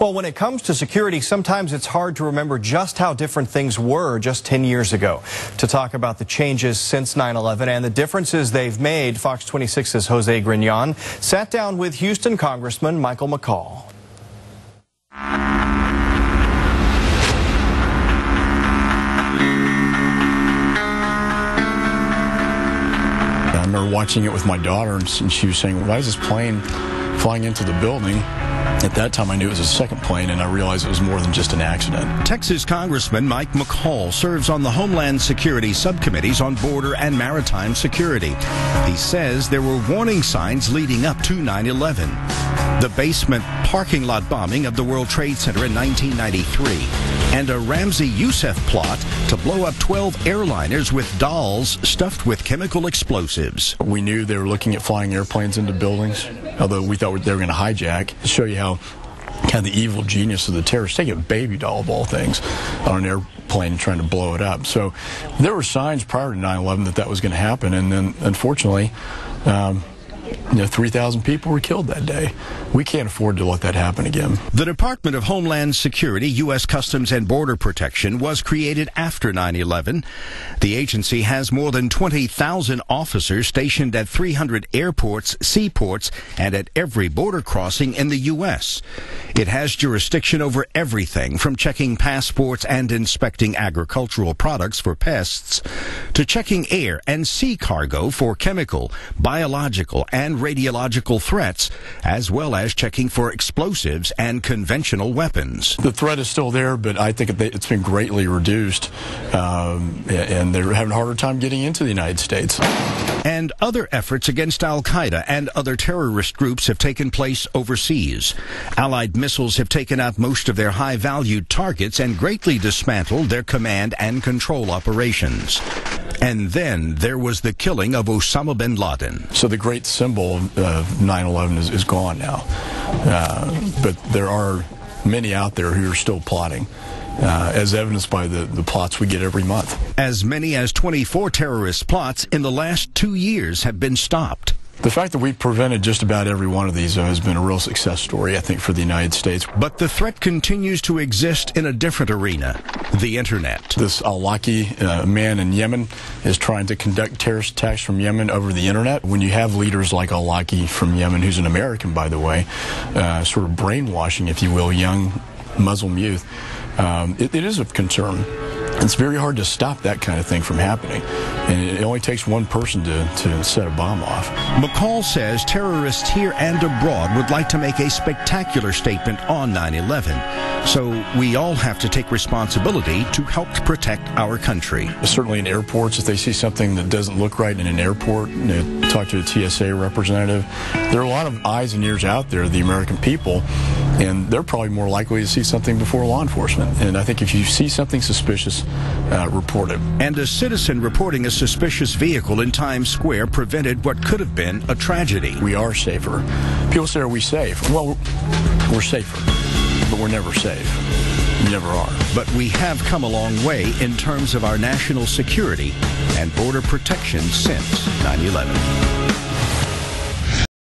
Well, when it comes to security, sometimes it's hard to remember just how different things were just 10 years ago. To talk about the changes since 9/11 and the differences they've made, Fox 26's Jose Grignon sat down with Houston Congressman McCaul McCaul. I remember watching it with my daughter, and she was saying, "Why is this plane flying into the building?" At that time, I knew it was a second plane, and I realized it was more than just an accident. Texas Congressman Mike McCaul serves on the Homeland Security subcommittees on border and maritime security. He says there were warning signs leading up to 9/11. The basement parking lot bombing of the World Trade Center in 1993, and a Ramzi Youssef plot to blow up 12 airliners with dolls stuffed with chemical explosives. We knew they were looking at flying airplanes into buildings, although we thought they were going to hijack. To show you how kind of the evil genius of the terrorists, taking a baby doll of all things on an airplane and trying to blow it up. So there were signs prior to 9/11 that was going to happen, and then unfortunately 3,000 people were killed that day. We can't afford to let that happen again. The Department of Homeland Security, U.S. Customs and Border Protection, was created after 9/11. The agency has more than 20,000 officers stationed at 300 airports, seaports, and at every border crossing in the U.S. It has jurisdiction over everything from checking passports and inspecting agricultural products for pests to checking air and sea cargo for chemical, biological, and radiological threats, as well as checking for explosives and conventional weapons. The threat is still there, but I think it's been greatly reduced, and they're having a harder time getting into the United States. And other efforts against al-Qaeda and other terrorist groups have taken place overseas. Allied missiles have taken out most of their high-valued targets and greatly dismantled their command and control operations. And then there was the killing of Osama bin Laden. So the great symbol of 9/11 is gone now. But there are many out there who are still plotting, as evidenced by the plots we get every month. As many as 24 terrorist plots in the last 2 years have been stopped. The fact that we prevented just about every one of these has been a real success story, I think, for the United States. But the threat continues to exist in a different arena, the Internet. This al-Awlaki man in Yemen is trying to conduct terrorist attacks from Yemen over the Internet. When you have leaders like al-Awlaki from Yemen, who's an American, by the way, sort of brainwashing, if you will, young Muslim youth, it is of concern. It's very hard to stop that kind of thing from happening, and it only takes one person to set a bomb off. McCaul says terrorists here and abroad would like to make a spectacular statement on 9/11, so we all have to take responsibility to help protect our country. Certainly in airports, if they see something that doesn't look right in an airport, talk to a TSA representative. There are a lot of eyes and ears out there, the American people, and they're probably more likely to see something before law enforcement. And I think if you see something suspicious, report it. And a citizen reporting a suspicious vehicle in Times Square prevented what could have been a tragedy. We are safer. People say, are we safe? Well, we're safer, but we're never safe. We never are. But we have come a long way in terms of our national security and border protection since 9/11.